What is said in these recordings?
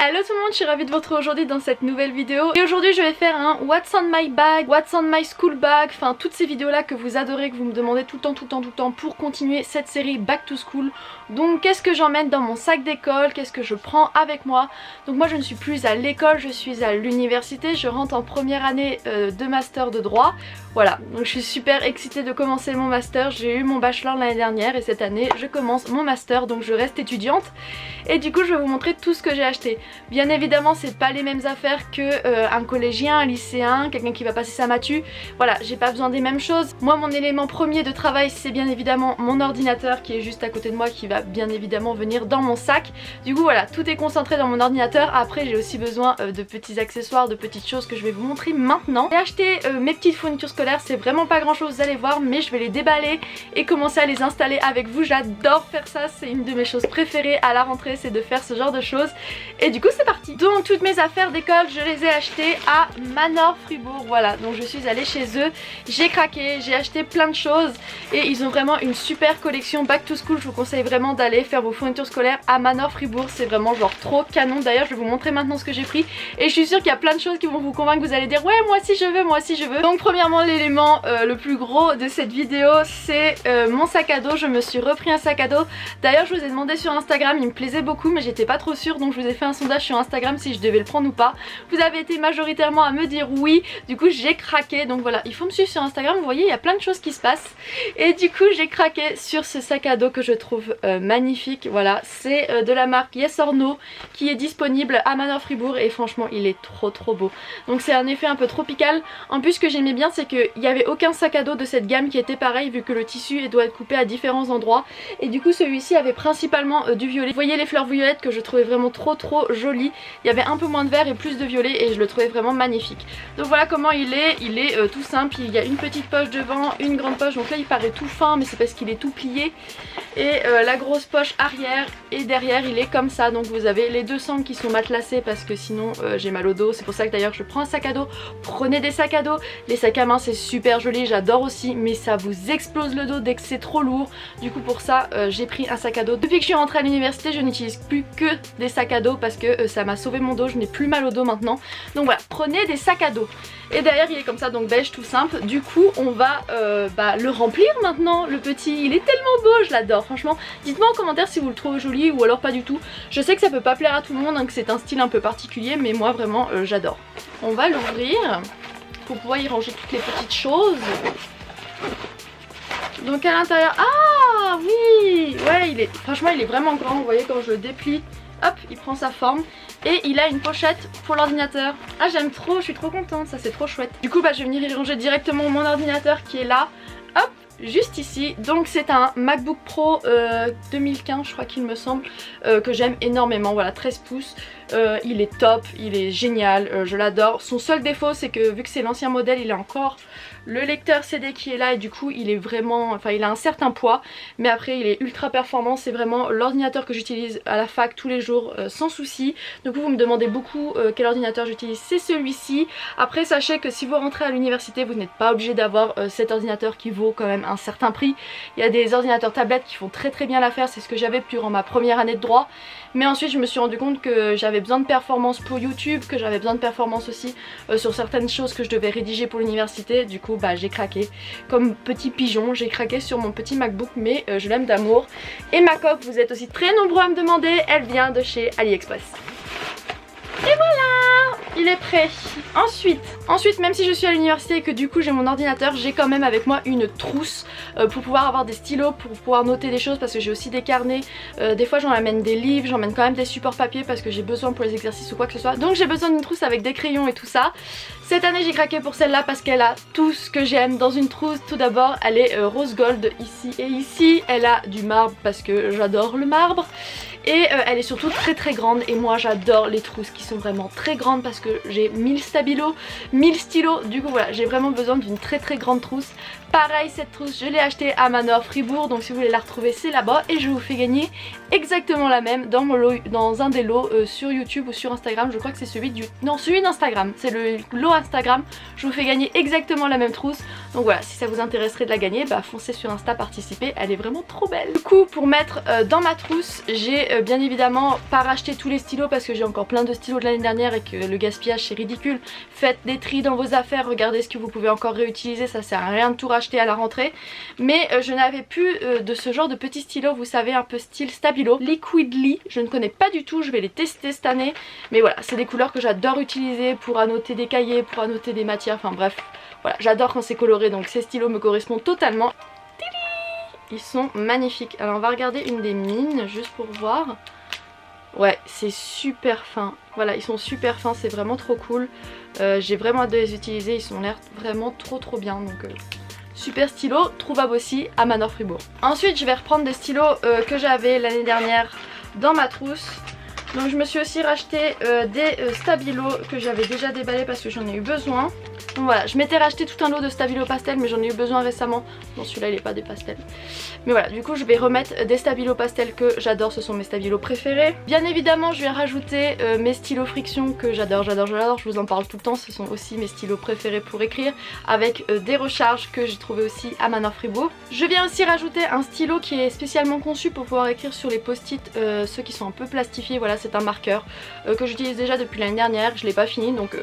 Hello tout le monde, je suis ravie de vous retrouver aujourd'hui dans cette nouvelle vidéo. Et aujourd'hui je vais faire un What's on my bag, What's on my school bag, enfin toutes ces vidéos là que vous adorez, que vous me demandez tout le temps pour continuer cette série Back to School. Donc qu'est-ce que j'emmène dans mon sac d'école, qu'est-ce que je prends avec moi. Donc moi je ne suis plus à l'école, je suis à l'université, je rentre en première année de master de droit. Voilà, donc je suis super excitée de commencer mon master, j'ai eu mon bachelor l'année dernière et cette année je commence mon master, donc je reste étudiante. Et du coup je vais vous montrer tout ce que j'ai acheté. Bien évidemment c'est pas les mêmes affaires que un collégien, un lycéen, quelqu'un qui va passer sa matu. Voilà, j'ai pas besoin des mêmes choses. Moi mon élément premier de travail c'est bien évidemment mon ordinateur qui est juste à côté de moi, qui va bien évidemment venir dans mon sac. Du coup voilà, tout est concentré dans mon ordinateur. Après j'ai aussi besoin de petits accessoires, de petites choses que je vais vous montrer maintenant. J'ai acheté mes petites fournitures scolaires, c'est vraiment pas grand chose, vous allez voir, mais je vais les déballer et commencer à les installer avec vous. J'adore faire ça, c'est une de mes choses préférées à la rentrée, c'est de faire ce genre de choses. Et du coup c'est parti. Donc toutes mes affaires d'école je les ai achetées à Manor Fribourg. Voilà, donc je suis allée chez eux, j'ai craqué, j'ai acheté plein de choses et ils ont vraiment une super collection Back to School. Je vous conseille vraiment d'aller faire vos fournitures scolaires à Manor Fribourg, c'est vraiment genre trop canon. D'ailleurs je vais vous montrer maintenant ce que j'ai pris et je suis sûre qu'il y a plein de choses qui vont vous convaincre, vous allez dire ouais moi aussi je veux, moi aussi je veux. Donc premièrement l'élément le plus gros de cette vidéo c'est mon sac à dos. Je me suis repris un sac à dos. D'ailleurs je vous ai demandé sur Instagram, il me plaisait beaucoup mais j'étais pas trop sûre, donc je vous ai fait un sondage sur Instagram si je devais le prendre ou pas. Vous avez été majoritairement à me dire oui, du coup j'ai craqué. Donc voilà, il faut me suivre sur Instagram, vous voyez il y a plein de choses qui se passent. Et du coup j'ai craqué sur ce sac à dos que je trouve magnifique. Voilà, c'est de la marque Yes or No qui est disponible à Manor Fribourg et franchement il est trop beau. Donc c'est un effet un peu tropical. En plus ce que j'aimais bien c'est qu'il n'y avait aucun sac à dos de cette gamme qui était pareil, vu que le tissu doit être coupé à différents endroits. Et du coup celui-ci avait principalement du violet. Vous voyez les fleurs violettes que je trouvais vraiment trop jolies. Il y avait un peu moins de vert et plus de violet et je le trouvais vraiment magnifique. Donc voilà comment il est tout simple. Il y a une petite poche devant, une grande poche, donc là il paraît tout fin mais c'est parce qu'il est tout plié. Et la grosse poche arrière et derrière il est comme ça. Donc vous avez les deux sangles qui sont matelassées parce que sinon j'ai mal au dos. C'est pour ça que d'ailleurs je prends un sac à dos. Prenez des sacs à dos. Les sacs à main c'est super joli, j'adore aussi, mais ça vous explose le dos dès que c'est trop lourd. Du coup pour ça j'ai pris un sac à dos. Depuis que je suis rentrée à l'université je n'utilise plus que des sacs à dos parce que ça m'a sauvé mon dos, je n'ai plus mal au dos maintenant. Donc voilà, prenez des sacs à dos. Et derrière il est comme ça, donc beige tout simple. Du coup on va le remplir maintenant, le petit. Il est tellement beau, je l'adore franchement. Dites-moi en commentaire si vous le trouvez joli ou alors pas du tout. Je sais que ça peut pas plaire à tout le monde, hein, que c'est un style un peu particulier, mais moi vraiment j'adore. On va l'ouvrir pour pouvoir y ranger toutes les petites choses. Donc à l'intérieur, ah oui, ouais franchement il est vraiment grand, vous voyez quand je le déplie, hop il prend sa forme. Et il a une pochette pour l'ordinateur. Ah j'aime trop, je suis trop contente, ça c'est trop chouette. Du coup je vais venir y ranger directement mon ordinateur qui est là, hop, juste ici. Donc c'est un MacBook Pro 2015 je crois qu'il me semble, que j'aime énormément, voilà 13 pouces. Il est top, il est génial, je l'adore. Son seul défaut c'est que vu que c'est l'ancien modèle il a encore le lecteur CD qui est là et du coup il est vraiment, enfin il a un certain poids, mais après il est ultra performant. C'est vraiment l'ordinateur que j'utilise à la fac tous les jours sans souci. Donc vous me demandez beaucoup quel ordinateur j'utilise, c'est celui-ci. Après sachez que si vous rentrez à l'université vous n'êtes pas obligé d'avoir cet ordinateur qui vaut quand même un certain prix. Il y a des ordinateurs tablettes qui font très bien l'affaire, c'est ce que j'avais durant ma première année de droit. Mais ensuite je me suis rendu compte que j'avais besoin de performance pour YouTube, que j'avais besoin de performance aussi sur certaines choses que je devais rédiger pour l'université. Du coup j'ai craqué comme petit pigeon, j'ai craqué sur mon petit MacBook, mais je l'aime d'amour. Et ma coque, vous êtes aussi très nombreux à me demander, elle vient de chez AliExpress. Et voilà, il est prêt. Ensuite même si je suis à l'université et que du coup j'ai mon ordinateur, j'ai quand même avec moi une trousse pour pouvoir avoir des stylos, pour pouvoir noter des choses parce que j'ai aussi des carnets. Des fois j'en amène des livres, j'emmène quand même des supports papier parce que j'ai besoin pour les exercices ou quoi que ce soit. Donc j'ai besoin d'une trousse avec des crayons et tout ça. Cette année j'ai craqué pour celle-là parce qu'elle a tout ce que j'aime dans une trousse. Tout d'abord elle est rose gold ici et ici. Elle a du marbre parce que j'adore le marbre. Et elle est surtout très grande et moi j'adore les trousses qui sont vraiment très grandes parce que j'ai 1000 stabilos, 1000 stylos. Du coup voilà, j'ai vraiment besoin d'une très grande trousse. Pareil, cette trousse je l'ai achetée à Manor Fribourg, donc si vous voulez la retrouver c'est là-bas. Et je vous fais gagner exactement la même dans, mon lot, dans un des lots sur YouTube ou sur Instagram. Je crois que c'est celui du... Non, celui d'Instagram, c'est le lot Instagram. Je vous fais gagner exactement la même trousse. Donc voilà, si ça vous intéresserait de la gagner, bah foncez sur Insta, participez, elle est vraiment trop belle. Du coup pour mettre dans ma trousse, j'ai bien évidemment pas racheter tous les stylos parce que j'ai encore plein de stylos de l'année dernière et que le gaspillage c'est ridicule. Faites des tris dans vos affaires, regardez ce que vous pouvez encore réutiliser, ça sert à rien de tout racheter à la rentrée. Mais je n'avais plus de ce genre de petits stylos, vous savez, un peu style Stabilo. Liquidly, je ne connais pas du tout, je vais les tester cette année. Mais voilà, c'est des couleurs que j'adore utiliser pour annoter des cahiers, pour annoter des matières, enfin bref. Voilà, j'adore quand c'est coloré, donc ces stylos me correspondent totalement. Ils sont magnifiques. Alors on va regarder une des mines juste pour voir. Ouais, c'est super fin. Voilà, ils sont super fins, c'est vraiment trop cool. J'ai vraiment hâte de les utiliser, ils ont l'air vraiment trop bien. Donc super stylo, trouvable aussi à Manor Fribourg. Ensuite je vais reprendre des stylos que j'avais l'année dernière dans ma trousse. Donc je me suis aussi racheté des Stabilo que j'avais déjà déballés parce que j'en ai eu besoin. Donc voilà, je m'étais racheté tout un lot de Stabilo pastel mais j'en ai eu besoin récemment. Bon, celui-là il est pas des pastels. Mais voilà, du coup je vais remettre des Stabilo pastels que j'adore, ce sont mes Stabilo préférés. Bien évidemment je vais rajouter mes stylos friction que j'adore, je vous en parle tout le temps, ce sont aussi mes stylos préférés pour écrire, avec des recharges que j'ai trouvé aussi à Manor Fribourg. Je viens aussi rajouter un stylo qui est spécialement conçu pour pouvoir écrire sur les post-it, ceux qui sont un peu plastifiés. Voilà, c'est un marqueur que j'utilise déjà depuis l'année dernière, je l'ai pas fini donc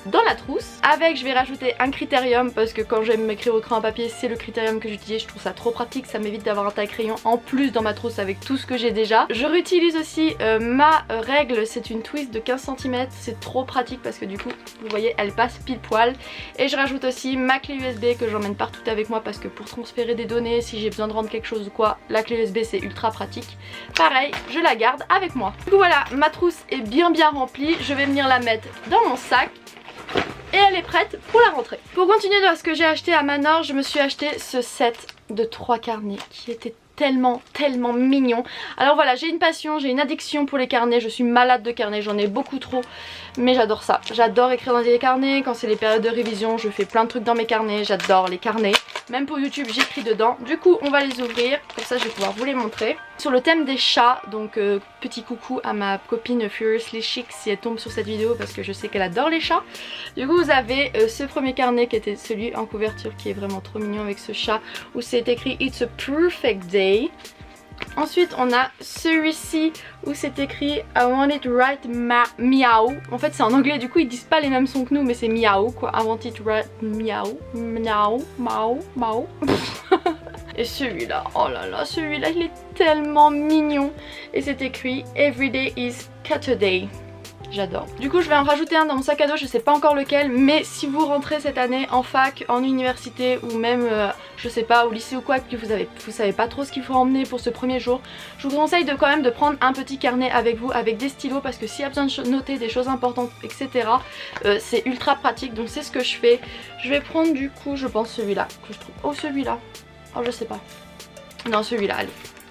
dans la trousse. Avec, je vais rajouter un critérium parce que quand j'aime m'écrire au crayon à papier, c'est le critérium que j'utilise. Je trouve ça trop pratique, ça m'évite d'avoir un taille-crayon en plus dans ma trousse avec tout ce que j'ai déjà. Je réutilise aussi ma règle, c'est une twist de 15 cm, c'est trop pratique parce que du coup, vous voyez, elle passe pile poil. Et je rajoute aussi ma clé USB que j'emmène partout avec moi parce que pour transférer des données, si j'ai besoin de rendre quelque chose ou quoi, la clé USB c'est ultra pratique. Pareil, je la garde avec moi. Du coup voilà, ma trousse est bien remplie, je vais venir la mettre dans mon sac. Et elle est prête pour la rentrée. Pour continuer dans ce que j'ai acheté à Manor, je me suis acheté ce set de 3 carnets qui était tellement mignon. Alors voilà, j'ai une passion, j'ai une addiction pour les carnets, je suis malade de carnets, j'en ai beaucoup trop. Mais j'adore ça, j'adore écrire dans des carnets, quand c'est les périodes de révision, je fais plein de trucs dans mes carnets, j'adore les carnets. Même pour YouTube j'écris dedans, du coup on va les ouvrir, comme ça je vais pouvoir vous les montrer. Sur le thème des chats, donc petit coucou à ma copine Furiously Chic si elle tombe sur cette vidéo parce que je sais qu'elle adore les chats. Du coup vous avez ce premier carnet qui était celui en couverture qui est vraiment trop mignon avec ce chat où c'est écrit It's a perfect day. Ensuite on a celui-ci où c'est écrit I want it right meow. En fait c'est en anglais, du coup ils disent pas les mêmes sons que nous mais c'est meow quoi. I want it right meow, meow, meow, meow. Et celui-là, oh là là, celui-là il est tellement mignon. Et c'est écrit Everyday is Saturday. J'adore. Du coup je vais en rajouter un dans mon sac à dos, je sais pas encore lequel, mais si vous rentrez cette année en fac, en université ou même je sais pas au lycée ou quoi, que vous savez pas trop ce qu'il faut emmener pour ce premier jour, je vous conseille quand même de prendre un petit carnet avec vous avec des stylos parce que s'il y a besoin de noter des choses importantes etc, c'est ultra pratique, donc c'est ce que je fais. Je vais prendre du coup je pense celui-là que je trouve. Oh celui-là, oh je sais pas. Non celui-là, allez.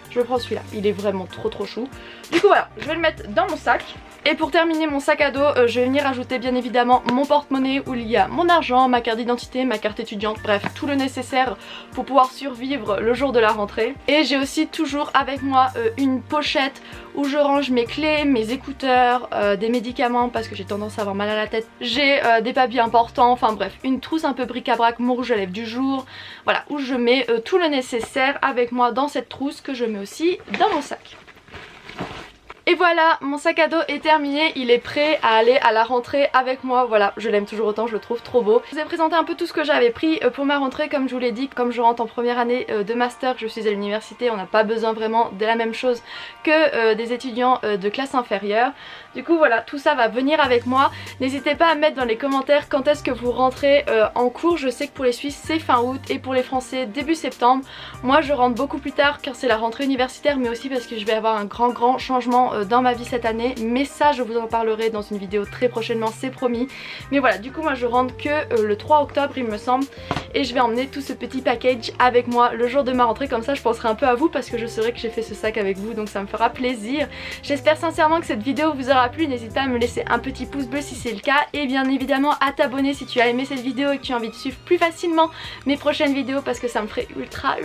Je prends celui-là, il est vraiment trop chou. Du coup voilà, je vais le mettre dans mon sac. Et pour terminer mon sac à dos, je vais venir ajouter bien évidemment mon porte-monnaie où il y a mon argent, ma carte d'identité, ma carte étudiante, bref tout le nécessaire pour pouvoir survivre le jour de la rentrée. Et j'ai aussi toujours avec moi une pochette où je range mes clés, mes écouteurs, des médicaments parce que j'ai tendance à avoir mal à la tête. J'ai des papiers importants, enfin bref, une trousse un peu bric-à-brac, mon rouge à lèvres du jour. Voilà, où je mets tout le nécessaire avec moi dans cette trousse que je mets aussi dans mon sac. Et voilà, mon sac à dos est terminé, il est prêt à aller à la rentrée avec moi. Voilà, je l'aime toujours autant, je le trouve trop beau. Je vous ai présenté un peu tout ce que j'avais pris pour ma rentrée, comme je vous l'ai dit, comme je rentre en première année de master, je suis à l'université, on n'a pas besoin vraiment de la même chose que des étudiants de classe inférieure. Du coup voilà, tout ça va venir avec moi. N'hésitez pas à mettre dans les commentaires quand est-ce que vous rentrez en cours. Je sais que pour les Suisses c'est fin août et pour les Français début septembre. Moi je rentre beaucoup plus tard car c'est la rentrée universitaire, mais aussi parce que je vais avoir un grand changement dans ma vie cette année, mais ça je vous en parlerai dans une vidéo très prochainement, c'est promis. Mais voilà, du coup moi je rentre que le 3 octobre il me semble, et je vais emmener tout ce petit package avec moi le jour de ma rentrée, comme ça je penserai un peu à vous parce que je saurai que j'ai fait ce sac avec vous, donc ça me fera plaisir. J'espère sincèrement que cette vidéo vous aura plu, n'hésite pas à me laisser un petit pouce bleu si c'est le cas, et bien évidemment à t'abonner si tu as aimé cette vidéo et que tu as envie de suivre plus facilement mes prochaines vidéos parce que ça me ferait ultra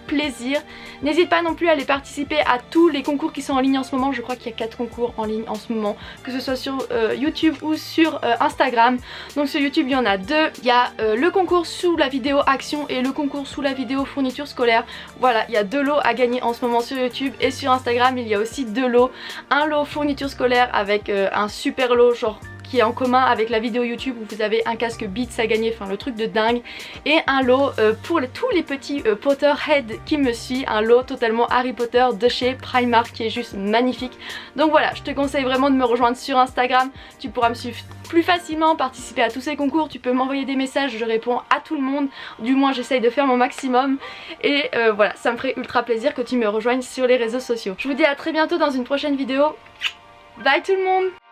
plaisir. N'hésite pas non plus à aller participer à tous les concours qui sont en ligne en ce moment, je crois qu'il qu'il y a 4 concours en ligne en ce moment, que ce soit sur YouTube ou sur Instagram. Donc sur YouTube il y en a 2, il y a le concours sous la vidéo action et le concours sous la vidéo fourniture scolaire. Voilà, il y a 2 lots à gagner en ce moment sur YouTube, et sur Instagram il y a aussi 2 lots. Un lot fourniture scolaire avec un super lot genre qui est en commun avec la vidéo YouTube où vous avez un casque Beats à gagner, enfin le truc de dingue, et un lot pour tous les petits Potterhead qui me suivent, un lot totalement Harry Potter de chez Primark qui est juste magnifique. Donc voilà, je te conseille vraiment de me rejoindre sur Instagram, tu pourras me suivre plus facilement, participer à tous ces concours, tu peux m'envoyer des messages, je réponds à tout le monde, du moins j'essaye de faire mon maximum, et voilà, ça me ferait ultra plaisir que tu me rejoignes sur les réseaux sociaux. Je vous dis à très bientôt dans une prochaine vidéo, bye tout le monde.